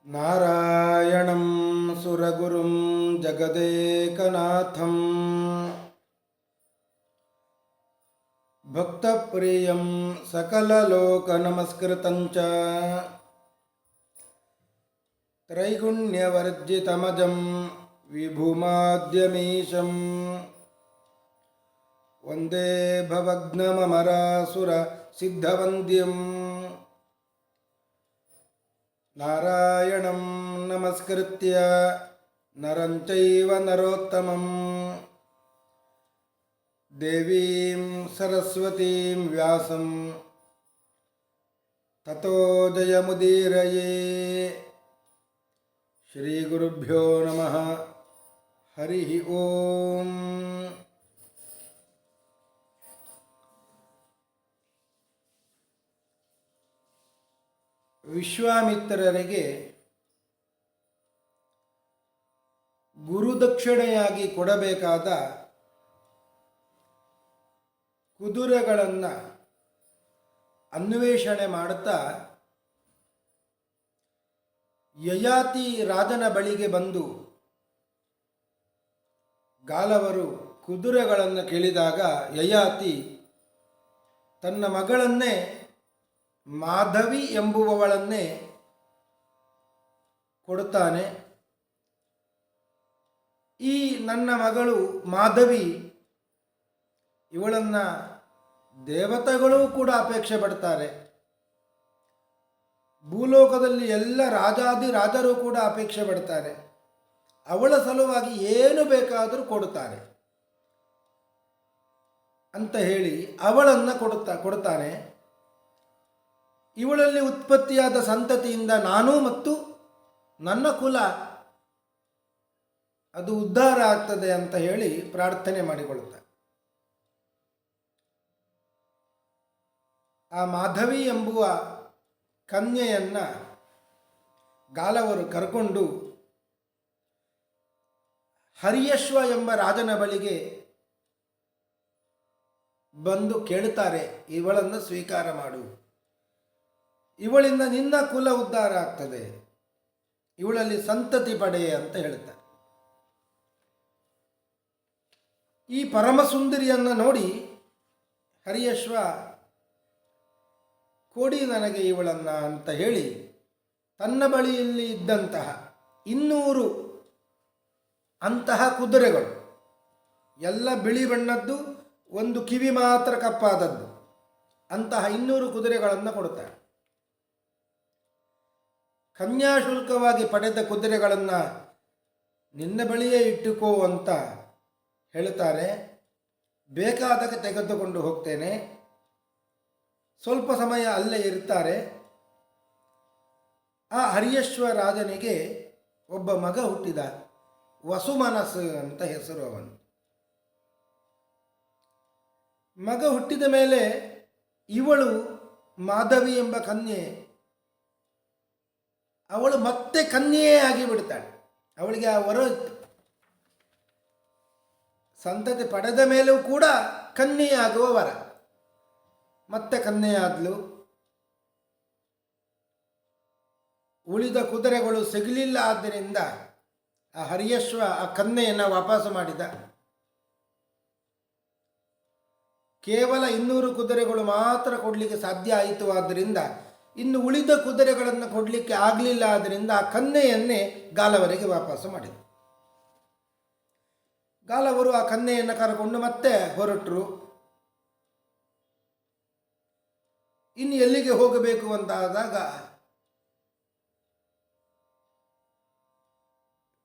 ನಾರಾಯಣಂ ಸುರಗುರುಂ ಜಗದೇಕನಾಥಂ ಭಕ್ತಪ್ರಿಯಂ ಸಕಲಲೋಕನಮಸ್ಕೃತಂಚ ತ್ರೈಗುಣ್ಯವರ್ಜಿತಮಜಂ ವಿಭುಮಾದ್ಯಮೀಶಂ ವಂದೇ ಭವಗ್ನಮರಾಸುರ ಸಿದ್ಧವಂದ್ಯಂ ನಾರಾಯಣಂ ನಮಸ್ಕೃತ್ಯ ನರಂ ಚೈವ ನರೋತ್ತಮಂ ದೇವೀಂ ಸರಸ್ವತೀಂ ವ್ಯಾಸಂ ತತೋ ಜಯಮುದೀರಯೇ. ಶ್ರೀ ಗುರುಭ್ಯೋ ನಮಃ. ಹರಿ ಓಂ. ವಿಶ್ವಾಮಿತ್ರರಿಗೆ ಗುರುದಕ್ಷಿಣೆಯಾಗಿ ಕೊಡಬೇಕಾದ ಕುದುರೆಗಳನ್ನು ಅನ್ವೇಷಣೆ ಮಾಡುತ್ತಾ ಯಯಾತಿ ರಾಜನ ಬಳಿಗೆ ಬಂದು ಗಾಲವರು ಕುದುರೆಗಳನ್ನು ಕೇಳಿದಾಗ ಯಯಾತಿ ತನ್ನ ಮಗಳನ್ನೇ ಮಾಧವಿ ಎಂಬುವವಳನ್ನೇ ಕೊಡುತ್ತಾನೆ. ಈ ನನ್ನ ಮಗಳು ಮಾಧವಿ, ಇವಳನ್ನು ದೇವತೆಗಳೂ ಕೂಡ ಅಪೇಕ್ಷೆ ಪಡ್ತಾರೆ, ಭೂಲೋಕದಲ್ಲಿ ಎಲ್ಲ ರಾಜಾದಿರಾಜರು ಕೂಡ ಅಪೇಕ್ಷೆ ಪಡ್ತಾರೆ, ಅವಳ ಸಲುವಾಗಿ ಏನು ಬೇಕಾದರೂ ಕೊಡುತ್ತಾರೆ ಅಂತ ಹೇಳಿ ಅವಳನ್ನು ಕೊಡುತ್ತಾನೆ. ಇವಳಲ್ಲಿ ಉತ್ಪತ್ತಿಯಾದ ಸಂತತಿಯಿಂದ ನಾನು ಮತ್ತು ನನ್ನ ಕುಲ ಅದು ಉದ್ಧಾರ ಆಗ್ತದೆ ಅಂತ ಹೇಳಿ ಪ್ರಾರ್ಥನೆ ಮಾಡಿಕೊಳ್ಳುತ್ತಾರೆ. ಆ ಮಾಧವಿ ಎಂಬುವ ಕನ್ಯೆಯನ್ನು ಗಾಲವರು ಕರ್ಕೊಂಡು ಹರಿಯಶ್ವ ಎಂಬ ರಾಜನ ಬಳಿಗೆ ಬಂದು ಕೇಳುತ್ತಾರೆ, ಇವಳನ್ನು ಸ್ವೀಕಾರ ಮಾಡು, ಇವಳಿಂದ ನಿನ್ನ ಕುಲ ಉದ್ಧಾರ ಆಗ್ತದೆ, ಇವಳಲ್ಲಿ ಸಂತತಿ ಪಡೆ ಅಂತ ಹೇಳುತ್ತಾರೆ. ಈ ಪರಮಸುಂದರಿಯನ್ನು ನೋಡಿ ಹರಿಯಶ್ವ ಕೊಡಿ ನನಗೆ ಇವಳನ್ನು ಅಂತ ಹೇಳಿ ತನ್ನ ಬಳಿಯಲ್ಲಿ ಇದ್ದಂತಹ 200 ಅಂತಹ ಕುದುರೆಗಳು, ಎಲ್ಲ ಬಿಳಿ ಬಣ್ಣದ್ದು, ಒಂದು ಕಿವಿ ಮಾತ್ರ ಕಪ್ಪಾದದ್ದು, ಅಂತಹ 200 ಕುದುರೆಗಳನ್ನು ಕೊಡುತ್ತಾರೆ. ಕನ್ಯಾಶುಲ್ಕವಾಗಿ ಪಡೆದ ಕುದುರೆಗಳನ್ನು ನಿನ್ನ ಬಳಿಯೇ ಇಟ್ಟುಕೋ ಅಂತ ಹೇಳುತ್ತಾರೆ. ಬೇಕಾದಾಗ ತೆಗೆದುಕೊಂಡು ಹೋಗ್ತೇನೆ. ಸ್ವಲ್ಪ ಸಮಯ ಅಲ್ಲೇ ಇರ್ತಾರೆ. ಆ ಹರಿಯಶ್ವ ರಾಜನಿಗೆ ಒಬ್ಬ ಮಗ ಹುಟ್ಟಿದ, ವಸುಮನಸ್ ಅಂತ ಹೆಸರು ಅವನು. ಮಗ ಹುಟ್ಟಿದ ಮೇಲೆ ಇವಳು ಮಾಧವಿ ಎಂಬ ಕನ್ಯೆ, ಅವಳು ಮತ್ತೆ ಕನ್ಯೆಯೇ ಆಗಿ ಬಿಡ್ತಾಳೆ. ಅವಳಿಗೆ ಆ ವರ ಇತ್ತು, ಸಂತತಿ ಪಡೆದ ಮೇಲೂ ಕೂಡ ಕನ್ಯೆಯಾಗುವ ವರ. ಮತ್ತೆ ಕನ್ಯೆಯಾದ್ಲು. ಉಳಿದ ಕುದುರೆಗಳು ಸಿಗಲಿಲ್ಲ. ಆದ್ದರಿಂದ ಆ ಹರಿಯಶ್ವ ಆ ಕನ್ಯೆಯನ್ನು ವಾಪಸ್ಸು ಮಾಡಿದ. ಕೇವಲ 200 ಕುದುರೆಗಳು ಮಾತ್ರ ಕೊಡಲಿಕ್ಕೆ ಸಾಧ್ಯ ಆಯಿತು. ಆದ್ದರಿಂದ ಇನ್ನು ಉಳಿದ ಕುದುರೆಗಳನ್ನು ಕೊಡಲಿಕ್ಕೆ ಆಗಲಿಲ್ಲ. ಆದ್ದರಿಂದ ಆ ಕನ್ಯೆಯನ್ನೇ ಗಾಲವರಿಗೆ ವಾಪಸ್ಸು ಮಾಡಿದರು. ಗಾಲವರು ಆ ಕನ್ಯೆಯನ್ನು ಕರೆಕೊಂಡು ಮತ್ತೆ ಹೊರಟರು. ಇನ್ನು ಎಲ್ಲಿಗೆ ಹೋಗಬೇಕು ಅಂತಾದಾಗ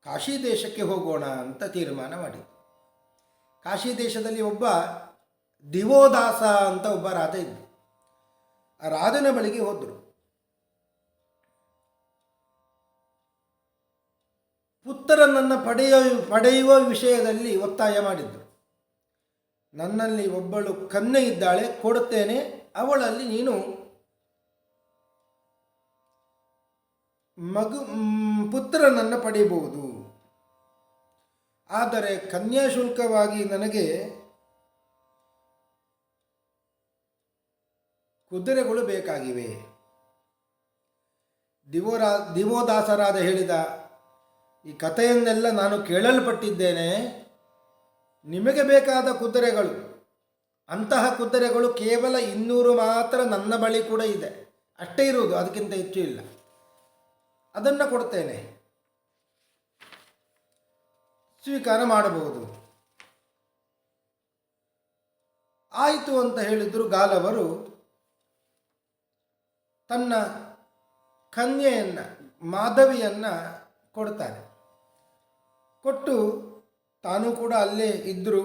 ಕಾಶಿ ದೇಶಕ್ಕೆ ಹೋಗೋಣ ಅಂತ ತೀರ್ಮಾನ ಮಾಡಿದರು. ಕಾಶಿ ದೇಶದಲ್ಲಿ ಒಬ್ಬ ದಿವೋದಾಸ ಅಂತ ಒಬ್ಬ ರಾಜ ಇದ್ದ. ಆ ರಾಜನ ಬಳಿಗೆ ಹೋದರು. ಪುತ್ರನನ್ನು ಪಡೆಯುವ ವಿಷಯದಲ್ಲಿ ಒತ್ತಾಯ ಮಾಡಿದರು. ನನ್ನಲ್ಲಿ ಒಬ್ಬಳು ಕನ್ಯೆ ಇದ್ದಾಳೆ, ಕೊಡುತ್ತೇನೆ, ಅವಳಲ್ಲಿ ನೀನು ಪುತ್ರನನ್ನು ಪಡೆಯಬಹುದು. ಆದರೆ ಕನ್ಯಾಶುಲ್ಕವಾಗಿ ನನಗೆ ಕುದುರೆಗಳು ಬೇಕಾಗಿವೆ. ದಿವೋದಾಸರಾದ ಹೇಳಿದ, ಈ ಕಥೆಯನ್ನೆಲ್ಲ ನಾನು ಕೇಳಲ್ಪಟ್ಟಿದ್ದೇನೆ. ನಿಮಗೆ ಬೇಕಾದ ಕುದುರೆಗಳು, ಅಂತಹ ಕುದುರೆಗಳು ಕೇವಲ 200 ಮಾತ್ರ ನನ್ನ ಬಳಿ ಕೂಡ ಇದೆ, ಅಷ್ಟೇ ಇರುವುದು, ಅದಕ್ಕಿಂತ ಹೆಚ್ಚು ಇಲ್ಲ. ಅದನ್ನು ಕೊಡ್ತೇನೆ, ಸ್ವೀಕಾರ ಮಾಡಬಹುದು. ಆಯಿತು ಅಂತ ಹೇಳಿದ್ರು. ಗಾಲವರು ತನ್ನ ಕನ್ಯೆಯನ್ನು ಮಾಧವಿಯನ್ನು ಕೊಡ್ತಾರೆ. ಕೊಟ್ಟು ತಾನು ಕೂಡ ಅಲ್ಲೇ ಇದ್ದರು.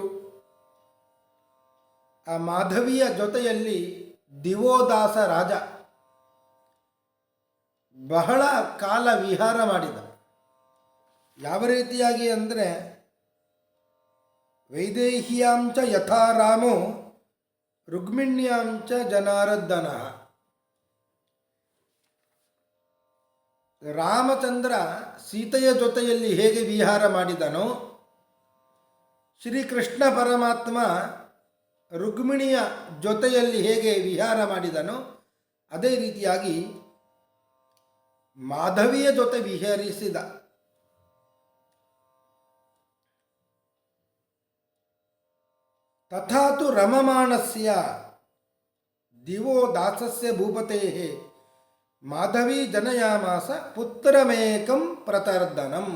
ಆ ಮಾಧವಿಯ ಜೊತೆಯಲ್ಲಿ ದಿವೋದಾಸ ರಾಜ ಬಹಳ ಕಾಲ ವಿಹಾರ ಮಾಡಿದ. ಯಾವ ರೀತಿಯಾಗಿ ಅಂದರೆ, ವೈದೇಹ್ಯಾಂಚ ಯಥಾ ರಾಮೋ ರುಕ್ಮಿಣ್ಯಾಂಚ ಜನಾರ್ದನ. ರಾಮಚಂದ್ರ ಸೀತೆಯ ಜೊತೆಯಲ್ಲಿ ಹೇಗೆ ವಿಹಾರ ಮಾಡಿದನೋ, ಶ್ರೀಕೃಷ್ಣ ಪರಮಾತ್ಮ ರುಕ್ಮಿಣಿಯ ಜೊತೆಯಲ್ಲಿ ಹೇಗೆ ವಿಹಾರ ಮಾಡಿದನೋ, ಅದೇ ರೀತಿಯಾಗಿ ಮಾಧವಿಯ ಜೊತೆ ವಿಹರಿಸಿದ. ತಥಾತು ರಮಮಾಣಸ್ಯ ದಿವೋ ದಾಸಸ್ಯ ಭೂಪತೇಃ ಮಾಧವಿ ಜನಯಾಮಾಸ ಪುತ್ರಮೇಕಂ ಪ್ರತರ್ದನಂ.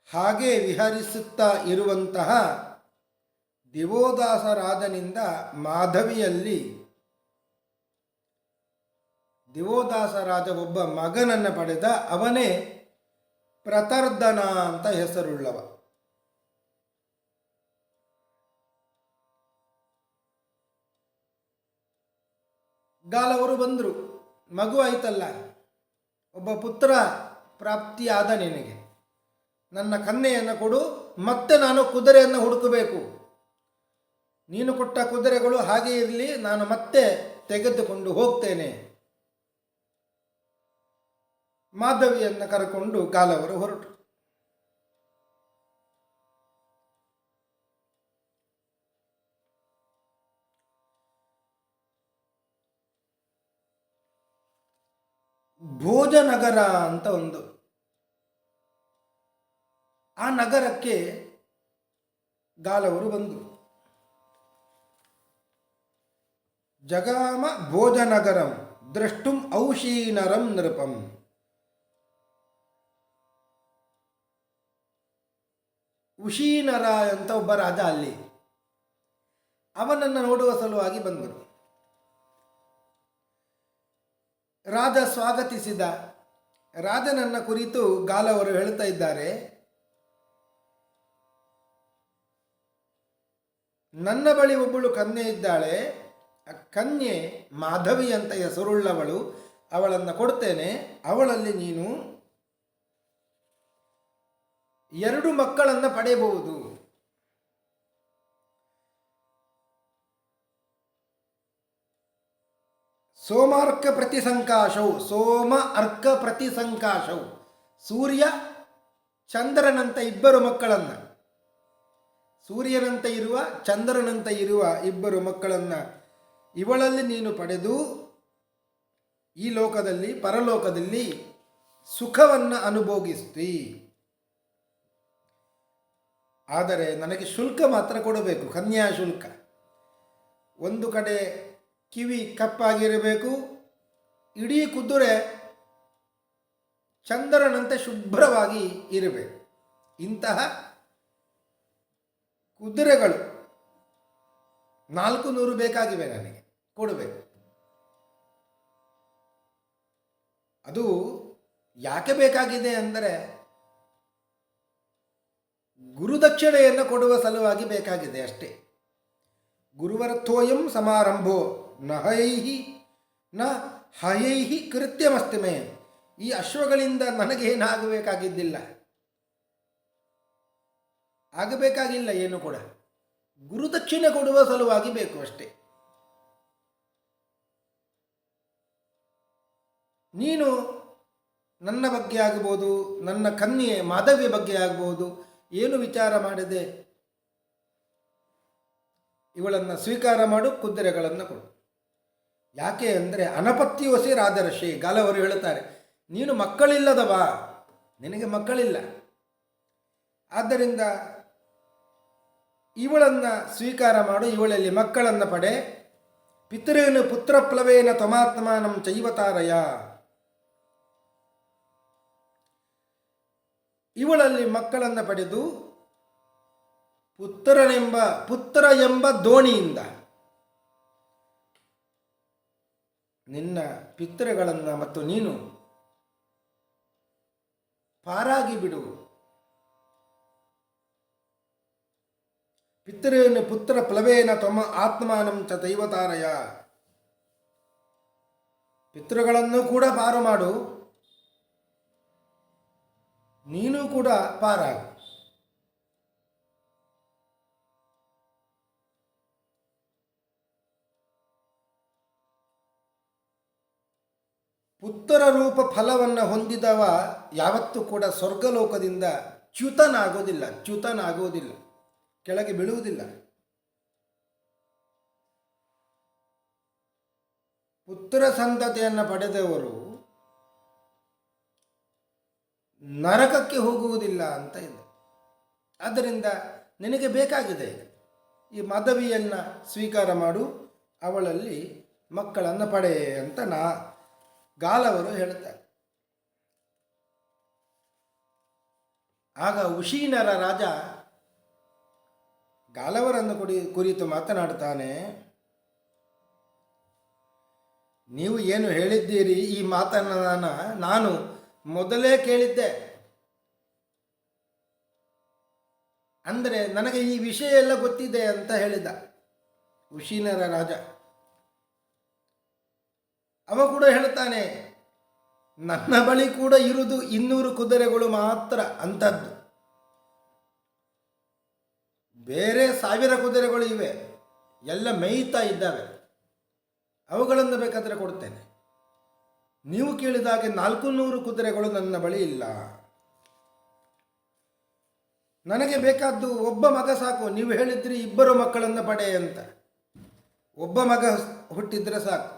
ಹಾಗೆ ವಿಹರಿಸುತ್ತಾ ಇರುವಂತಹ ದಿವೋದಾಸರಾಜನಿಂದ ಮಾಧವಿಯಲ್ಲಿ ದಿವೋದಾಸರಾಜ ಒಬ್ಬ ಮಗನನ್ನು ಪಡೆದ. ಅವನೇ ಪ್ರತರ್ದನ ಅಂತ ಹೆಸರುಳ್ಳವ. ಗಾಲವರು ಬಂದರು. ಮಗು ಆಯ್ತಲ್ಲ, ಒಬ್ಬ ಪುತ್ರ ಪ್ರಾಪ್ತಿಯಾದ ನಿನಗೆ, ನನ್ನ ಕನ್ಯೆಯನ್ನು ಕೊಡು, ಮತ್ತೆ ನಾನು ಕುದುರೆಯನ್ನು ಹುಡುಕಬೇಕು. ನೀನು ಕೊಟ್ಟ ಕುದುರೆಗಳು ಹಾಗೆ ಇರಲಿ, ನಾನು ಮತ್ತೆ ತೆಗೆದುಕೊಂಡು ಹೋಗ್ತೇನೆ. ಮಾಧವಿಯನ್ನು ಕರೆಕೊಂಡು ಗಾಲವರು ಹೊರಟು. ಭೋಜನಗರ ಅಂತ ಒಂದು, ಆ ನಗರಕ್ಕೆ ಗಾಲವರು ಬಂದರು. ಜಗಾಮ ಭೋಜನಗರಂ ದ್ರಷ್ಟುಂ ಔಷೀನರಂ ನೃಪಂ. ಉಷೀನರ ಅಂತ ಒಬ್ಬ ರಾಜ ಅಲ್ಲಿ, ಅವನನ್ನು ನೋಡುವ ಸಲುವಾಗಿ ಬಂದರು. ರಾಜ ಸ್ವಾಗತಿಸಿದ. ರಾಜನನ್ನ ಕುರಿತು ಗಾಲವರು ಹೇಳ್ತಾ ಇದ್ದಾರೆ, ನನ್ನ ಬಳಿ ಒಬ್ಬಳು ಕನ್ಯೆ ಇದ್ದಾಳೆ, ಆ ಕನ್ಯೆ ಮಾಧವಿ ಅಂತ ಹೆಸರುಳ್ಳವಳು, ಅವಳನ್ನು ಕೊಡ್ತೇನೆ. ಅವಳಲ್ಲಿ ನೀನು 2 ಮಕ್ಕಳನ್ನು ಪಡೆಯಬಹುದು. ಸೋಮಾರ್ಕ ಪ್ರತಿಸಂಕಾಶವು, ಸೋಮ ಅರ್ಕ ಪ್ರತಿಸಂಕಾಶವು, ಸೂರ್ಯ ಚಂದ್ರನಂತೆ 2 ಮಕ್ಕಳನ್ನು, ಸೂರ್ಯನಂತೆ ಇರುವ ಚಂದ್ರನಂತೆ ಇರುವ 2 ಮಕ್ಕಳನ್ನು ಇವಳಲ್ಲಿ ನೀನು ಪಡೆದು ಈ ಲೋಕದಲ್ಲಿ ಪರಲೋಕದಲ್ಲಿ ಸುಖವನ್ನು ಅನುಭೋಗಿಸ್ತಿ. ಆದರೆ ನನಗೆ ಶುಲ್ಕ ಮಾತ್ರ ಕೊಡಬೇಕು, ಕನ್ಯಾ ಶುಲ್ಕ. ಒಂದು ಕಡೆ ಕಿವಿ ಕಪ್ಪಾಗಿರಬೇಕು, ಇಡೀ ಕುದುರೆ ಚಂದ್ರನಂತೆ ಶುಭ್ರವಾಗಿ ಇರಬೇಕು. ಇಂತಹ ಕುದುರೆಗಳು 400 ಬೇಕಾಗಿವೆ, ನನಗೆ ಕೊಡಬೇಕು. ಅದು ಯಾಕೆ ಬೇಕಾಗಿದೆ ಅಂದರೆ, ಗುರುದಕ್ಷಿಣೆಯನ್ನು ಕೊಡುವ ಸಲುವಾಗಿ ಬೇಕಾಗಿದೆ ಅಷ್ಟೇ. ಗುರುವರ್ಥೋಯಂ ಸಮಾರಂಭೋ ನ ಹಯೈಹಿ ಕೃತ್ಯಮಸ್ತಿಮೆ. ಈ ಅಶ್ವಗಳಿಂದ ನನಗೇನಾಗಬೇಕಾಗಿದ್ದಿಲ್ಲ, ಆಗಬೇಕಾಗಿಲ್ಲ ಏನು ಕೂಡ. ಗುರುದಕ್ಷಿಣೆ ಕೊಡುವ ಸಲುವಾಗಿ ಬೇಕು ಅಷ್ಟೇ. ನೀನು ನನ್ನ ಬಗ್ಗೆ ಆಗ್ಬೋದು, ನನ್ನ ಕನ್ಯೆ ಮಾಧವಿಯ ಬಗ್ಗೆ ಆಗ್ಬೋದು, ಏನು ವಿಚಾರ ಮಾಡದೆ ಇವಳನ್ನು ಸ್ವೀಕಾರ ಮಾಡು, ಕುದುರೆಗಳನ್ನು ಕೊಡು. ಯಾಕೆ ಅಂದರೆ ಅನಪತ್ಯೋಸಿ ರಾಜರ್ಷಿ. ಗಾಲವರು ಹೇಳುತ್ತಾರೆ, ನೀನು ಮಕ್ಕಳಿಲ್ಲದವ, ನಿನಗೆ ಮಕ್ಕಳಿಲ್ಲ, ಆದ್ದರಿಂದ ಇವಳನ್ನು ಸ್ವೀಕಾರ ಮಾಡು, ಇವಳಲ್ಲಿ ಮಕ್ಕಳನ್ನು ಪಡೆ. ಪಿತೃನು ಪುತ್ರಪ್ಲವೇನ ತ್ವಮಾತ್ಮಾನಂ ಚೈವತಾರಯ. ಇವಳಲ್ಲಿ ಮಕ್ಕಳನ್ನು ಪಡೆದು ಪುತ್ರ ಎಂಬ ದೋಣಿಯಿಂದ ನಿನ್ನ ಪಿತೃಗಳನ್ನು ಮತ್ತು ನೀನು ಪಾರಾಗಿ ಬಿಡು. ಪಿತೃನು ಪುತ್ರ ಪ್ಲವೇನ ತ್ವಮ ಆತ್ಮಾನಂ ಚ ದೈವತಾರಯ. ಪಿತೃಗಳನ್ನು ಕೂಡ ಪಾರು ಮಾಡು, ನೀನು ಕೂಡ ಪಾರಾಗು. ಪುತ್ರ ರೂಪ ಫಲವನ್ನು ಹೊಂದಿದವ ಯಾವತ್ತೂ ಕೂಡ ಸ್ವರ್ಗಲೋಕದಿಂದ ಚ್ಯುತನಾಗುವುದಿಲ್ಲ, ಕೆಳಗೆ ಬೀಳುವುದಿಲ್ಲ. ಪುತ್ರ ಸಂತತಿಯನ್ನು ಪಡೆದವರು ನರಕಕ್ಕೆ ಹೋಗುವುದಿಲ್ಲ ಅಂತ ಇದೆ. ಆದ್ದರಿಂದ ನಿನಗೆ ಬೇಕಾಗಿದೆ, ಈ ಮಾಧವಿಯನ್ನು ಸ್ವೀಕಾರ ಮಾಡು, ಅವಳಲ್ಲಿ ಮಕ್ಕಳನ್ನು ಪಡೆ ಅಂತ ಗಾಲವರು ಹೇಳುತ್ತಾರೆ. ಆಗ ಉಶೀನರ ರಾಜ ಗಾಲವರನ್ನು ಕುರಿತು ಮಾತನಾಡುತ್ತಾನೆ. ನೀವು ಏನು ಹೇಳಿದ್ದೀರಿ, ಈ ಮಾತನ್ನು ನಾನು ಮೊದಲೇ ಕೇಳಿದ್ದೆ. ಅಂದರೆ ನನಗೆ ಈ ವಿಷಯ ಎಲ್ಲ ಗೊತ್ತಿದೆ ಅಂತ ಹೇಳಿದ ಉಶೀನರ ರಾಜ. ಅವ ಕೂಡ ಹೇಳ್ತಾನೆ, ನನ್ನ ಬಳಿ ಕೂಡ ಇರುವುದು 200 ಕುದುರೆಗಳು ಮಾತ್ರ ಅಂಥದ್ದು, ಬೇರೆ 1000 ಕುದುರೆಗಳು ಇವೆ, ಎಲ್ಲ ಮೇಯ್ತಾ ಇದ್ದಾವೆ, ಅವುಗಳನ್ನು ಬೇಕಾದರೆ ಕೊಡ್ತೇನೆ. ನೀವು ಕೇಳಿದಾಗೆ 400 ಕುದುರೆಗಳು ನನ್ನ ಬಳಿ ಇಲ್ಲ. ನನಗೆ ಬೇಕಾದ್ದು ಒಬ್ಬ ಮಗ ಸಾಕು. ನೀವು ಹೇಳಿದ್ರಿ 2 ಮಕ್ಕಳನ್ನು ಪಡೆ ಅಂತ, ಒಬ್ಬ ಮಗ ಹುಟ್ಟಿದ್ರೆ ಸಾಕು.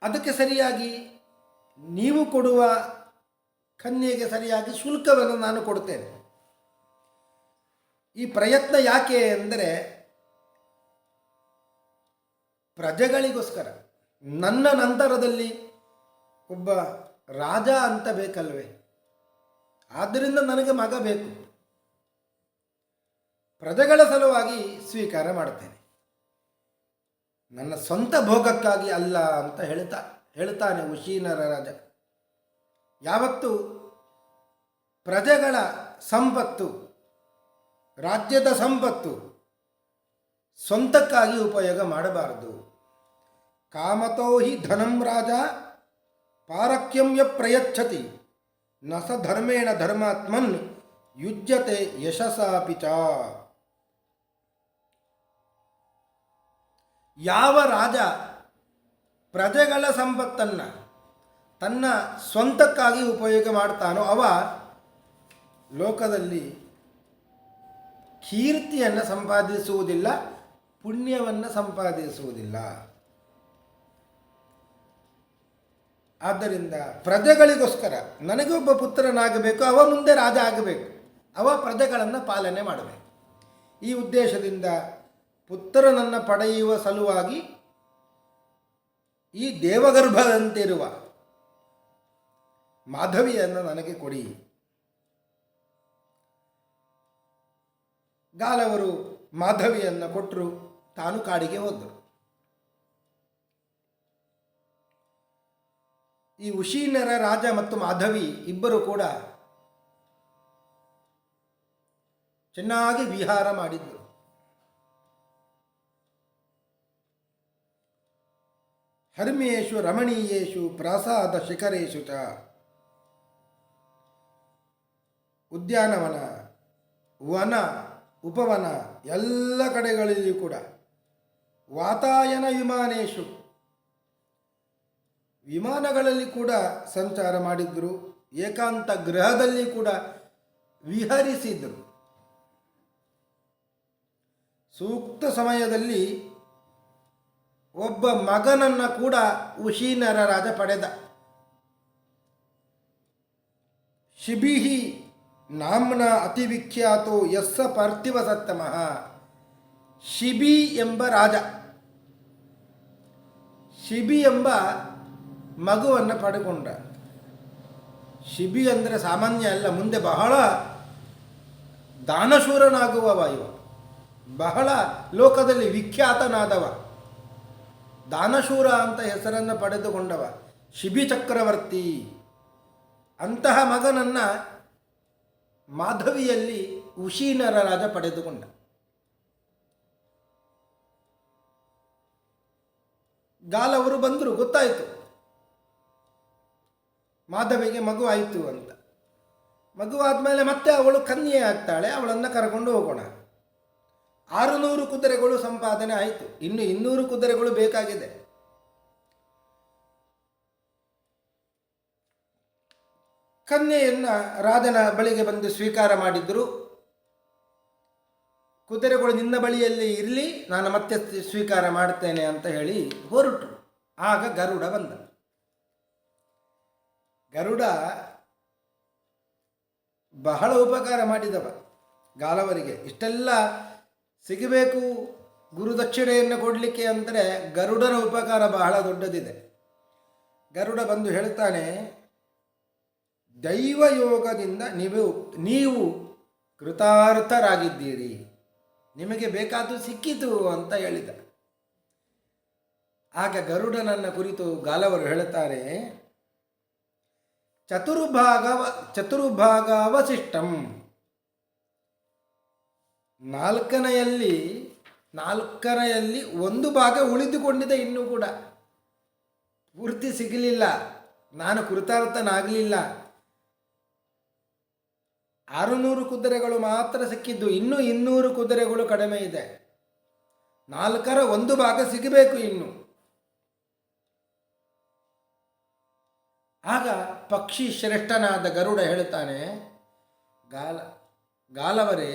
ಅದಕ್ಕೆ ಸರಿಯಾಗಿ ನೀವು ಕೊಡುವ ಕನ್ಯೆಗೆ ಸರಿಯಾಗಿ ಶುಲ್ಕವನ್ನು ನಾನು ಕೊಡ್ತೇನೆ. ಈ ಪ್ರಯತ್ನ ಯಾಕೆ ಅಂದರೆ ಪ್ರಜೆಗಳಿಗೋಸ್ಕರ. ನನ್ನ ನಂತರದಲ್ಲಿ ಒಬ್ಬ ರಾಜ ಅಂತ ಬೇಕಲ್ವೇ, ಆದ್ದರಿಂದ ನನಗೆ ಮಗ ಬೇಕು. ಪ್ರಜೆಗಳ ಸಲುವಾಗಿ ಸ್ವೀಕಾರ ಮಾಡ್ತೇನೆ, ನನ್ನ ಸ್ವಂತ ಭೋಗಕ್ಕಾಗಿ ಅಲ್ಲ ಅಂತ ಹೇಳ್ತಾನೆ ಉಶೀನರ ರಾಜ. ಯಾವತ್ತು ಪ್ರಜೆಗಳ ಸಂಪತ್ತು, ರಾಜ್ಯದ ಸಂಪತ್ತು ಸ್ವಂತಕ್ಕಾಗಿ ಉಪಯೋಗ ಮಾಡಬಾರದು. ಕಾಮತೋ ಹಿ ಧನಂ ರಾಜ ಪಾರಕ್ಯಂ ಯ ಪ್ರಯಚ್ಛತಿ ನ ಸ ಧರ್ಮೇಣ ಧರ್ಮಾತ್ಮನ್ ಯುಜ್ಯತೆ ಯಶಸಾಪಿ ಚ. ಯಾವ ರಾಜ ಪ್ರಜೆಗಳ ಸಂಪತ್ತನ್ನು ತನ್ನ ಸ್ವಂತಕ್ಕಾಗಿ ಉಪಯೋಗ ಮಾಡ್ತಾನೋ ಅವ ಲೋಕದಲ್ಲಿ ಕೀರ್ತಿಯನ್ನು ಸಂಪಾದಿಸುವುದಿಲ್ಲ, ಪುಣ್ಯವನ್ನು ಸಂಪಾದಿಸುವುದಿಲ್ಲ. ಆದ್ದರಿಂದ ಪ್ರಜೆಗಳಿಗೋಸ್ಕರ ನನಗೆ ಒಬ್ಬ ಪುತ್ರನಾಗಬೇಕು, ಅವ ಮುಂದೆ ರಾಜ ಆಗಬೇಕು, ಅವ ಪ್ರಜೆಗಳನ್ನು ಪಾಲನೆ ಮಾಡಬೇಕು. ಈ ಉದ್ದೇಶದಿಂದ ಪುತ್ರನನ್ನು ಪಡೆಯುವ ಸಲುವಾಗಿ ಈ ದೇವಗರ್ಭದಂತಿರುವ ಮಾಧವಿಯನ್ನು ನನಗೆ ಕೊಡಿ. ಗಾಲವರು ಮಾಧವಿಯನ್ನು ಕೊಟ್ಟರು, ತಾನು ಕಾಡಿಗೆ ಹೋದರು. ಈ ಉಶೀನರ ರಾಜ ಮತ್ತು ಮಾಧವಿ ಇಬ್ಬರು ಕೂಡ ಚೆನ್ನಾಗಿ ವಿಹಾರ ಮಾಡಿದ್ದರು. ಹರ್ಮ್ಯೇಷು ರಮಣೀಯೇಷು ಪ್ರಾಸಾದ ಶಿಖರೇಷು ಚ. ಉದ್ಯಾನವನ, ವನ, ಉಪವನ ಎಲ್ಲ ಕಡೆಗಳಲ್ಲಿ ಕೂಡ ವಾತಾಯನ ವಿಮಾನೇಶು, ವಿಮಾನಗಳಲ್ಲಿ ಕೂಡ ಸಂಚಾರ ಮಾಡಿದ್ರು, ಏಕಾಂತ ಗೃಹದಲ್ಲಿ ಕೂಡ ವಿಹರಿಸಿದರು. ಸೂಕ್ತ ಸಮಯದಲ್ಲಿ ಒಬ್ಬ ಮಗನನ್ನು ಕೂಡ ಉಶೀನರ ರಾಜ ಪಡೆದ. ಶಿಬಿಹಿ ನಾಮ್ನ ಅತಿ ವಿಖ್ಯಾತೋ ಯಸ್ಸ ಪಾರ್ಥಿವ ಸತ್ತಮಃ. ಶಿಬಿ ಎಂಬ ರಾಜ, ಶಿಬಿ ಎಂಬ ಮಗುವನ್ನು ಪಡೆಕೊಂಡ. ಶಿಬಿ ಅಂದರೆ ಸಾಮಾನ್ಯ ಅಲ್ಲ, ಮುಂದೆ ಬಹಳ ದಾನಶೂರನಾಗುವವ ಇವ, ಬಹಳ ಲೋಕದಲ್ಲಿ ವಿಖ್ಯಾತನಾದವ, ದಾನಶೂರ ಅಂತ ಹೆಸರನ್ನು ಪಡೆದುಕೊಂಡವ ಶಿಬಿ ಚಕ್ರವರ್ತಿ. ಅಂತಹ ಮಗನನ್ನು ಮಾಧವಿಯಲ್ಲಿ ಉಶೀನರ ರಾಜ ಪಡೆದುಕೊಂಡ. ಗಾಲವರು ಬಂದರು, ಗೊತ್ತಾಯಿತು ಮಾಧವಿಗೆ ಮಗು ಆಯಿತು ಅಂತ. ಮಗುವಾದ ಮತ್ತೆ ಅವಳು ಕನ್ಯೆ ಆಗ್ತಾಳೆ, ಅವಳನ್ನು ಕರ್ಕೊಂಡು ಹೋಗೋಣ. 600 ಕುದುರೆಗಳು ಸಂಪಾದನೆ ಆಯಿತು, ಇನ್ನು 200 ಕುದುರೆಗಳು ಬೇಕಾಗಿದೆ. ಕನ್ಯೆಯನ್ನು ರಾಜನ ಬಳಿಗೆ ಬಂದು ಸ್ವೀಕಾರ ಮಾಡಿದ್ರು. ಕುದುರೆಗಳು ನಿನ್ನ ಬಳಿಯಲ್ಲಿ ಇರಲಿ, ನಾನು ಮತ್ತೆ ಸ್ವೀಕಾರ ಮಾಡ್ತೇನೆ ಅಂತ ಹೇಳಿ ಹೊರಟು. ಆಗ ಗರುಡ ಬಂದ. ಗರುಡ ಬಹಳ ಉಪಕಾರ ಮಾಡಿದವ ಗಾಲವರಿಗೆ. ಇಷ್ಟೆಲ್ಲ ಸಿಗಬೇಕು ಗುರುದಕ್ಷಿಣೆಯನ್ನು ಕೊಡಲಿಕ್ಕೆ ಅಂದರೆ ಗರುಡನ ಉಪಕಾರ ಬಹಳ ದೊಡ್ಡದಿದೆ. ಗರುಡ ಬಂದು ಹೇಳ್ತಾನೆ, ದೈವಯೋಗದಿಂದ ನೀವು ಕೃತಾರ್ಥರಾಗಿದ್ದೀರಿ, ನಿಮಗೆ ಬೇಕಾದ್ದು ಸಿಕ್ಕಿತು ಅಂತ ಹೇಳಿದ. ಆಗ ಗರುಡನನ್ನು ಕುರಿತು ಗಾಲವರು ಹೇಳುತ್ತಾರೆ, ಚತುರ್ಭಾಗಾವಶಿಷ್ಟಂ. 4ನೆಯಲ್ಲಿ 1 ಭಾಗ ಉಳಿದುಕೊಂಡಿದೆ, ಇನ್ನೂ ಕೂಡ ಪೂರ್ತಿ ಸಿಗಲಿಲ್ಲ, ನಾನು ಕೃತಾರ್ಥನಾಗಲಿಲ್ಲ. 600 ಕುದುರೆಗಳು ಮಾತ್ರ ಸಿಕ್ಕಿದ್ದು, ಇನ್ನೂ 200 ಕುದುರೆಗಳು ಕಡಿಮೆ ಇದೆ. 1/4 ಭಾಗ ಸಿಗಬೇಕು ಇನ್ನು. ಆಗ ಪಕ್ಷಿ ಶ್ರೇಷ್ಠನಾದ ಗರುಡ ಹೇಳ್ತಾನೆ, ಗಾಲವರೇ,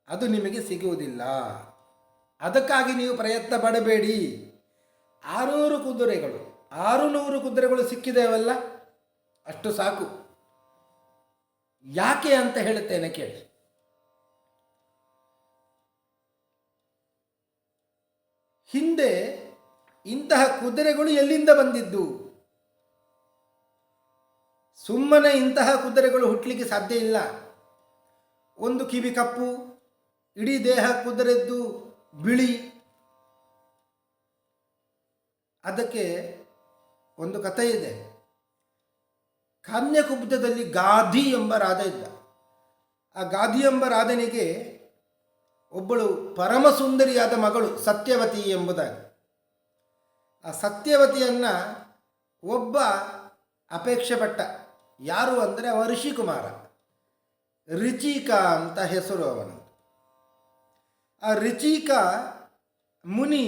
ಅದು ನಿಮಗೆ ಸಿಗುವುದಿಲ್ಲ, ಅದಕ್ಕಾಗಿ ನೀವು ಪ್ರಯತ್ನ ಪಡಬೇಡಿ. 600 ಕುದುರೆಗಳು ಸಿಕ್ಕಿದೆವಲ್ಲ, ಅಷ್ಟು ಸಾಕು. ಯಾಕೆ ಅಂತ ಹೇಳುತ್ತೇನೆ ಕೇಳಿ. ಹಿಂದೆ ಇಂತಹ ಕುದುರೆಗಳು ಎಲ್ಲಿಂದ ಬಂದಿದ್ದು? ಸುಮ್ಮನೆ ಇಂತಹ ಕುದುರೆಗಳು ಹುಟ್ಟಲಿಕ್ಕೆ ಸಾಧ್ಯ ಇಲ್ಲ. ಒಂದು ಕಿವಿ ಕಪ್ಪು, ಇಡೀ ದೇಹ ಕುದುರೆದ್ದು ಬಿಳಿ. ಅದಕ್ಕೆ ಒಂದು ಕಥೆ ಇದೆ. ಕಾನ್ಯಕುಬ್ಜದಲ್ಲಿ ಗಾಧಿ ಎಂಬ ರಾಜ ಇದ್ದ. ಆ ಗಾಧಿ ಎಂಬ ರಾಜನಿಗೆ ಒಬ್ಬಳು ಪರಮ ಸುಂದರಿಯಾದ ಮಗಳು ಸತ್ಯವತಿ ಎಂಬುದಾಗಿ. ಆ ಸತ್ಯವತಿಯನ್ನು ಒಬ್ಬ ಅಪೇಕ್ಷೆ ಪಟ್ಟ. ಯಾರು ಅಂದರೆ ಅವ ಋಷಿಕುಮಾರ, ಋಚಿಕ ಅಂತ ಹೆಸರು ಅವನು. ಆ ಋಚಿಕ ಮುನಿ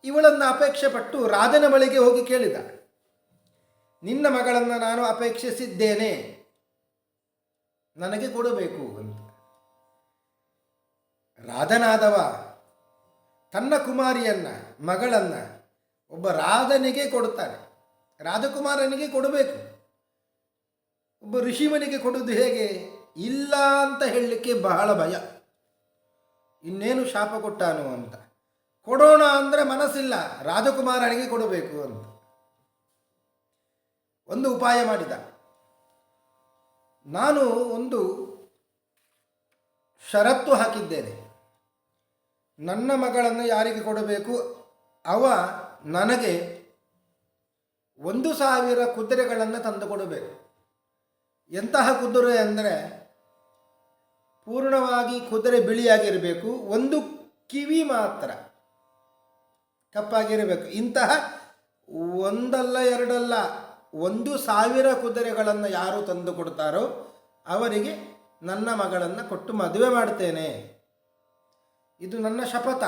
ಇವಳನ್ನು ಅಪೇಕ್ಷೆ ಪಟ್ಟು ರಾಜನ ಬಳಿಗೆ ಹೋಗಿ ಕೇಳಿದ, ನಿನ್ನ ಮಗಳನ್ನು ನಾನು ಅಪೇಕ್ಷಿಸಿದ್ದೇನೆ, ನನಗೆ ಕೊಡಬೇಕು ಅಂತ. ರಾಜನಾದವ ತನ್ನ ಕುಮಾರಿಯನ್ನು, ಮಗಳನ್ನು ಒಬ್ಬ ರಾಜನಿಗೆ ಕೊಡುತ್ತಾನೆ. ರಾಜಕುಮಾರನಿಗೆ ಕೊಡಬೇಕು, ಒಬ್ಬ ಋಷಿಮನಿಗೆ ಕೊಡುವುದು ಹೇಗೆ? ಇಲ್ಲ ಅಂತ ಹೇಳಲಿಕ್ಕೆ ಬಹಳ ಭಯ. ಇನ್ನೇನು ಶಾಪ ಕೊಟ್ಟಾನು ಅಂತ. ಕೊಡೋಣ ಅಂದರೆ ಮನಸ್ಸಿಲ್ಲ, ರಾಜಕುಮಾರನಿಗೆ ಕೊಡಬೇಕು ಅಂತ. ಒಂದು ಉಪಾಯ ಮಾಡಿದ. ನಾನು ಒಂದು ಷರತ್ತು ಹಾಕಿದ್ದೇನೆ, ನನ್ನ ಮಗಳನ್ನು ಯಾರಿಗೆ ಕೊಡಬೇಕು, ಅವ ನನಗೆ 1,000 ಕುದುರೆಗಳನ್ನು ತಂದು ಕೊಡಬೇಕು. ಎಂತಹ ಕುದುರೆ ಅಂದರೆ ಪೂರ್ಣವಾಗಿ ಕುದುರೆ ಬಿಳಿಯಾಗಿರಬೇಕು, ಒಂದು ಕಿವಿ ಮಾತ್ರ ಕಪ್ಪಾಗಿರಬೇಕು. ಇಂತಹ 1 ಅಲ್ಲ 2 ಅಲ್ಲ 1,000 ಕುದುರೆಗಳನ್ನು ಯಾರು ತಂದು ಕೊಡ್ತಾರೋ ಅವರಿಗೆ ನನ್ನ ಮಗಳನ್ನು ಕೊಟ್ಟು ಮದುವೆ ಮಾಡ್ತೇನೆ, ಇದು ನನ್ನ ಶಪಥ.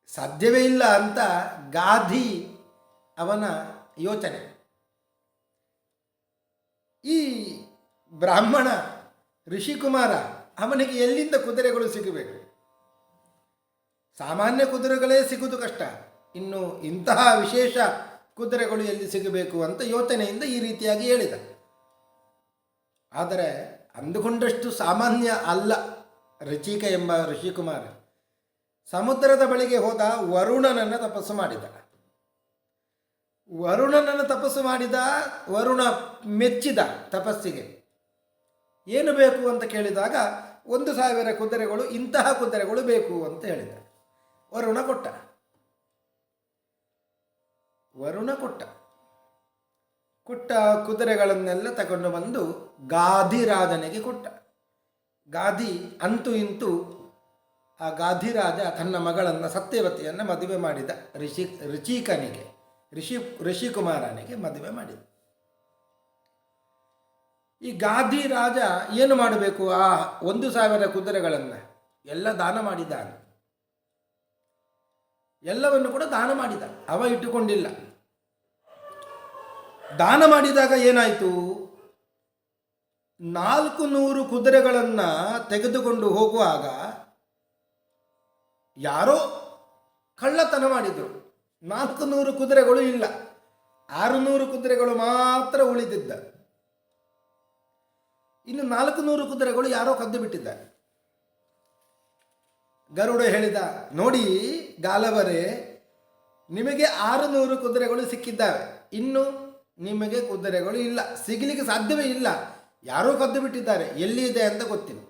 ಸಾಧ್ಯವೇ ಇಲ್ಲ ಅಂತ ಗಾಧಿ ಅವನ ಯೋಚನೆ. ಈ ಬ್ರಾಹ್ಮಣ ಋಷಿಕುಮಾರ ಅವನಿಗೆ ಎಲ್ಲಿಂದ ಕುದುರೆಗಳು ಸಿಗಬೇಕು? ಸಾಮಾನ್ಯ ಕುದುರೆಗಳೇ ಸಿಗುವುದು ಕಷ್ಟ, ಇನ್ನು ಇಂತಹ ವಿಶೇಷ ಕುದುರೆಗಳು ಎಲ್ಲಿ ಸಿಗಬೇಕು ಅಂತ ಯೋಚನೆಯಿಂದ ಈ ರೀತಿಯಾಗಿ ಹೇಳಿದ. ಆದರೆ ಅಂದುಕೊಂಡಷ್ಟು ಸಾಮಾನ್ಯ ಅಲ್ಲ ಋಚಿಕ ಎಂಬ ಋಷಿಕುಮಾರ. ಸಮುದ್ರದ ಬಳಿಗೆ ಹೋದ, ವರುಣನನ್ನು ತಪಸ್ಸು ಮಾಡಿದ. ವರುಣ ಮೆಚ್ಚಿದ ತಪಸ್ಸಿಗೆ. ಏನು ಬೇಕು ಅಂತ ಕೇಳಿದಾಗ 1,000 ಕುದುರೆಗಳು, ಇಂತಹ ಕುದುರೆಗಳು ಬೇಕು ಅಂತ ಹೇಳಿದ. ವರುಣ ಕೊಟ್ಟ ಕುದುರೆಗಳನ್ನೆಲ್ಲ ತಗೊಂಡು ಬಂದು ಗಾಧಿರಾಜನಿಗೆ ಕೊಟ್ಟ. ಗಾಧಿ ಅಂತೂ ಇಂತೂ ಆ ಗಾಧಿರಾಜ ತನ್ನ ಮಗಳನ್ನು ಸತ್ಯವತಿಯನ್ನು ಮದುವೆ ಮಾಡಿದ. ಋಷಿಕುಮಾರನಿಗೆ ಮದುವೆ ಮಾಡಿದ. ಈ ಗಾಧಿ ರಾಜ ಏನು ಮಾಡಬೇಕು? ಆ 1,000 ಕುದುರೆಗಳನ್ನು ಎಲ್ಲ ದಾನ ಮಾಡಿದ್ದಾನೆ. ಎಲ್ಲವನ್ನು ಕೂಡ ದಾನ ಮಾಡಿದ, ಅವ ಇಟ್ಟುಕೊಂಡಿಲ್ಲ. ದಾನ ಮಾಡಿದಾಗ ಏನಾಯಿತು? 400 ಕುದುರೆಗಳನ್ನು ತೆಗೆದುಕೊಂಡು ಹೋಗುವಾಗ ಯಾರೋ ಕಳ್ಳತನ ಮಾಡಿದರು. 400 ಕುದುರೆಗಳು ಇಲ್ಲ, 600 ಕುದುರೆಗಳು ಮಾತ್ರ ಉಳಿದಿದ್ದ. ಇನ್ನು 400 ಕುದುರೆಗಳು ಯಾರೋ ಕದ್ದು ಬಿಟ್ಟಿದ್ದಾರೆ. ಗರುಡ ಹೇಳಿದ, ನೋಡಿ ಗಾಲವರೇ, ನಿಮಗೆ 600 ಕುದುರೆಗಳು ಸಿಕ್ಕಿದ್ದಾವೆ, ಇನ್ನು ನಿಮಗೆ ಕುದುರೆಗಳು ಇಲ್ಲ, ಸಿಗಲಿಕ್ಕೆ ಸಾಧ್ಯವೇ ಇಲ್ಲ. ಯಾರೋ ಕದ್ದು ಬಿಟ್ಟಿದ್ದಾರೆ, ಎಲ್ಲಿದೆ ಅಂತ ಗೊತ್ತಿಲ್ಲ.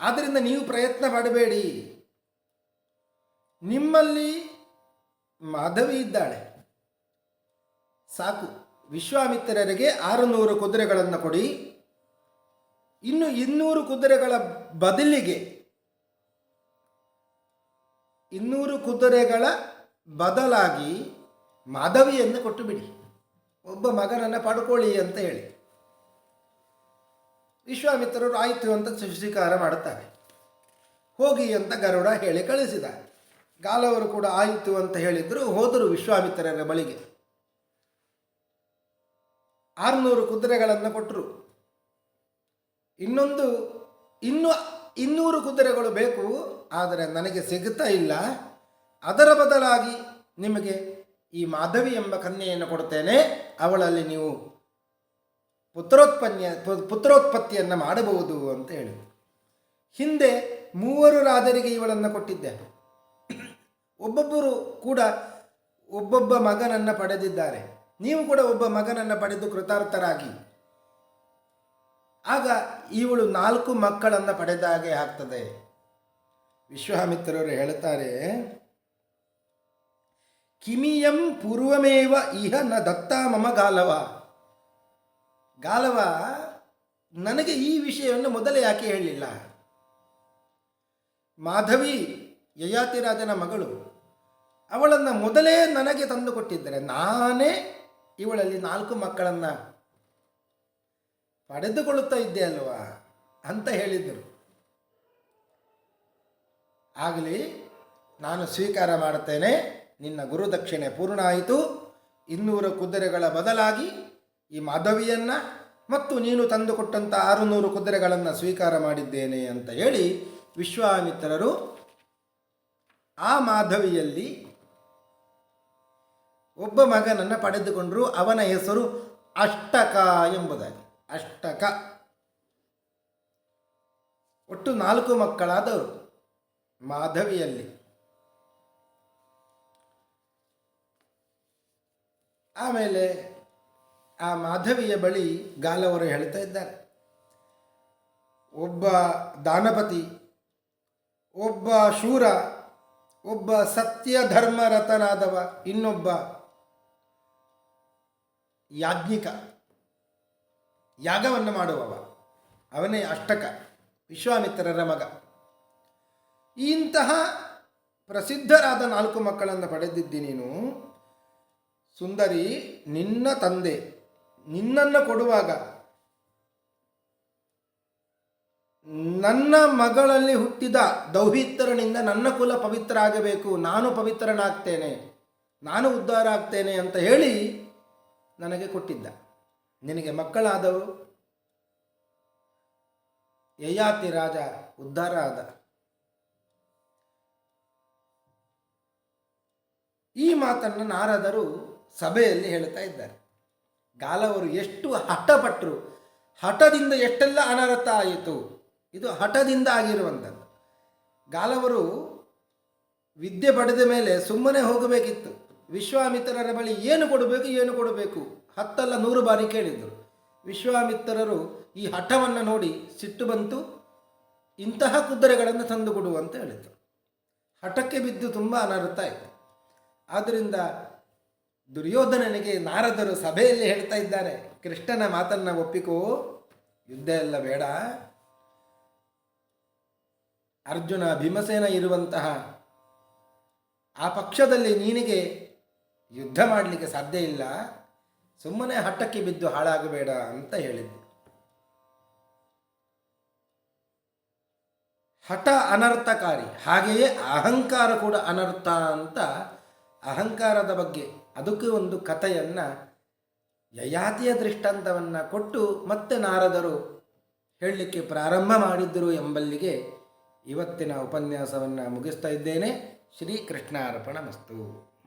ಆದ್ದರಿಂದ ನೀವು ಪ್ರಯತ್ನ ಪಡಬೇಡಿ. ನಿಮ್ಮಲ್ಲಿ ಮಾಧವಿ ಇದ್ದಾಳೆ, ಸಾಕು. ವಿಶ್ವಾಮಿತ್ರರಿಗೆ 600 ಕುದುರೆಗಳನ್ನು ಕೊಡಿ. ಇನ್ನು 200 ಕುದುರೆಗಳ ಬದಲಿಗೆ 200 ಕುದುರೆಗಳ ಬದಲಾಗಿ ಮಾಧವಿಯನ್ನು ಕೊಟ್ಟು ಬಿಡಿ, ಒಬ್ಬ ಮಗನನ್ನು ಪಡ್ಕೊಳ್ಳಿ ಅಂತ ಹೇಳಿ. ವಿಶ್ವಾಮಿತ್ರರು ಆಯಿತು ಅಂತ ಸ್ವೀಕಾರ ಮಾಡುತ್ತಾರೆ. ಹೋಗಿ ಅಂತ ಗರುಡ ಹೇಳಿ ಕಳಿಸಿದ. ಗಾಲವರು ಕೂಡ ಆಯಿತು ಅಂತ ಹೇಳಿದ್ರು, ಹೋದರು ವಿಶ್ವಾಮಿತ್ರರ ಬಳಿಗೆ. 600 ಕುದುರೆಗಳನ್ನು ಕೊಟ್ಟರು. ಇನ್ನೂ 200 ಕುದುರೆಗಳು ಬೇಕು, ಆದರೆ ನನಗೆ ಸಿಗುತ್ತಾ ಇಲ್ಲ. ಅದರ ಬದಲಾಗಿ ನಿಮಗೆ ಈ ಮಾಧವಿ ಎಂಬ ಕನ್ಯೆಯನ್ನು ಕೊಡ್ತೇನೆ, ಅವಳಲ್ಲಿ ನೀವು ಪುತ್ರೋತ್ಪತ್ತಿಯನ್ನು ಮಾಡಬಹುದು ಅಂತ ಹೇಳಿ. ಹಿಂದೆ 3 ರಾಜರಿಗೆ ಇವಳನ್ನು ಕೊಟ್ಟಿದ್ದೆ. ಒಬ್ಬೊಬ್ಬರು ಕೂಡ ಒಬ್ಬೊಬ್ಬ ಮಗನನ್ನು ಪಡೆದಿದ್ದಾರೆ. ನೀವು ಕೂಡ ಒಬ್ಬ ಮಗನನ್ನು ಪಡೆದು ಕೃತಾರ್ಥರಾಗಿ, ಆಗ ಇವಳು 4 ಮಕ್ಕಳನ್ನು ಪಡೆದ ಹಾಗೆ ಆಗ್ತದೆ. ವಿಶ್ವಾಮಿತ್ರರು ಹೇಳುತ್ತಾರೆ, ಕಿಮಿಯಂ ಪೂರ್ವಮೇವ ಇಹ ನ ದತ್ತ ಮಮ ಗಾಲವ. ಗಾಲವ, ನನಗೆ ಈ ವಿಷಯವನ್ನು ಮೊದಲೇ ಯಾಕೆ ಹೇಳಲಿಲ್ಲ? ಮಾಧವಿ ಯಯಾತಿರಾಜನ ಮಗಳು, ಅವಳನ್ನು ಮೊದಲೇ ನನಗೆ ತಂದು ಕೊಟ್ಟಿದ್ದರೆ ನಾನೇ ಇವಳಲ್ಲಿ 4 ಮಕ್ಕಳನ್ನು ಪಡೆದುಕೊಳ್ಳುತ್ತಾ ಇದ್ದೆ ಅಲ್ವಾ ಅಂತ ಹೇಳಿದರು. ಆಗಲಿ, ನಾನು ಸ್ವೀಕಾರ ಮಾಡುತ್ತೇನೆ, ನಿನ್ನ ಗುರುದಕ್ಷಿಣೆ ಪೂರ್ಣ ಆಯಿತು. 200 ಕುದುರೆಗಳ ಬದಲಾಗಿ ಈ ಮಾಧವಿಯನ್ನು ಮತ್ತು ನೀನು ತಂದುಕೊಟ್ಟಂಥ 600 ಕುದುರೆಗಳನ್ನು ಸ್ವೀಕಾರ ಮಾಡಿದ್ದೇನೆ ಅಂತ ಹೇಳಿ ವಿಶ್ವಾಮಿತ್ರರು ಆ ಮಾಧವಿಯಲ್ಲಿ ಒಬ್ಬ ಮಗನನ್ನು ಪಡೆದುಕೊಂಡರು. ಅವನ ಹೆಸರು ಅಷ್ಟಕ ಎಂಬುದಾಗಿ. ಅಷ್ಟಕ. ಒಟ್ಟು 4 ಮಕ್ಕಳಾದವರು ಮಾಧವಿಯಲ್ಲಿ. ಆಮೇಲೆ ಆ ಮಾಧವಿಯ ಬಳಿ ಗಾಲವರು ಹೇಳ್ತಾ ಇದ್ದಾರೆ, ಒಬ್ಬ ದಾನಪತಿ, ಒಬ್ಬ ಶೂರ, ಒಬ್ಬ ಸತ್ಯ ಧರ್ಮರತನಾದವ, ಇನ್ನೊಬ್ಬ ಯಾಜ್ಞಿಕ, ಯಾಗವನ್ನು ಮಾಡುವವ, ಅವನೇ ಅಷ್ಟಕ, ವಿಶ್ವಾಮಿತ್ರರ ಮಗ. ಇಂತಹ ಪ್ರಸಿದ್ಧರಾದ 4 ಮಕ್ಕಳನ್ನು ಪಡೆದಿದ್ದಿ ನೀನು. ಸುಂದರಿ, ನಿನ್ನ ತಂದೆ ನಿನ್ನನ್ನು ಕೊಡುವಾಗ ನನ್ನ ಮಗಳಲ್ಲಿ ಹುಟ್ಟಿದ ದೌಹಿತ್ರನಿಂದ ನನ್ನ ಕುಲ ಪವಿತ್ರ ಆಗಬೇಕು, ನಾನು ಪವಿತ್ರನಾಗ್ತೇನೆ, ನಾನು ಉದ್ಧಾರ ಆಗ್ತೇನೆ ಅಂತ ಹೇಳಿ ನನಗೆ ಕೊಟ್ಟಿದ್ದ. ನಿನಗೆ ಮಕ್ಕಳಾದವು, ಯಯಾತಿ ರಾಜ ಉದ್ಧಾರ ಆದ. ಈ ಮಾತನ್ನು ನಾರದರು ಸಭೆಯಲ್ಲಿ ಹೇಳ್ತಾ ಇದ್ದಾರೆ. ಗಾಲವರು ಎಷ್ಟು ಹಠಪಟ್ಟರು, ಹಠದಿಂದ ಎಷ್ಟೆಲ್ಲ ಅನರ್ಥ ಆಯಿತು. ಇದು ಹಠದಿಂದ ಆಗಿರುವಂಥದ್ದು. ಗಾಲವರು ವಿದ್ಯೆ ಪಡೆದ ಮೇಲೆ ಸುಮ್ಮನೆ ಹೋಗಬೇಕಿತ್ತು. ವಿಶ್ವಾಮಿತ್ರರ ಬಳಿ ಏನು ಕೊಡಬೇಕು 10 ಅಲ್ಲ 100 ಬಾರಿ ಕೇಳಿದರು. ವಿಶ್ವಾಮಿತ್ರರು ಈ ಹಠವನ್ನು ನೋಡಿ ಸಿಟ್ಟು ಬಂತು. ಇಂತಹ ಕುದುರೆಗಳನ್ನು ತಂದು ಕೊಡು ಅಂತ ಹೇಳಿದರು. ಹಠಕ್ಕೆ ಬಿದ್ದು ತುಂಬ ಅನರ್ಥ ಆಯಿತು. ಆದ್ದರಿಂದ ದುರ್ಯೋಧನನಿಗೆ ನಾರದರು ಸಭೆಯಲ್ಲಿ ಹೇಳ್ತಾ ಇದ್ದಾರೆ, ಕೃಷ್ಣನ ಮಾತನ್ನು ಒಪ್ಪಿಕೋ, ಯುದ್ಧ ಎಲ್ಲ ಬೇಡ. ಅರ್ಜುನ ಭೀಮಸೇನ ಇರುವಂತಹ ಆ ಪಕ್ಷದಲ್ಲಿ ನಿನಗೆ ಯುದ್ಧ ಮಾಡಲಿಕ್ಕೆ ಸಾಧ್ಯ ಇಲ್ಲ, ಸುಮ್ಮನೆ ಹಠಕ್ಕೆ ಬಿದ್ದು ಹಾಳಾಗಬೇಡ ಅಂತ ಹೇಳಿದ್ದು. ಹಠ ಅನರ್ಥಕಾರಿ, ಹಾಗೆಯೇ ಅಹಂಕಾರ ಕೂಡ ಅನರ್ಥ ಅಂತ ಅಹಂಕಾರದ ಬಗ್ಗೆ ಅದಕ್ಕೆ ಒಂದು ಕಥೆಯನ್ನು ಯಯಾತಿಯ ದೃಷ್ಟಾಂತವನ್ನು ಕೊಟ್ಟು ಮತ್ತೆ ನಾರದರು ಹೇಳಲಿಕ್ಕೆ ಪ್ರಾರಂಭ ಮಾಡಿದ್ದರು ಎಂಬಲ್ಲಿಗೆ ಇವತ್ತಿನ ಉಪನ್ಯಾಸವನ್ನು ಮುಗಿಸ್ತಾ ಇದ್ದೇನೆ. ಶ್ರೀಕೃಷ್ಣಾರ್ಪಣಮಸ್ತು.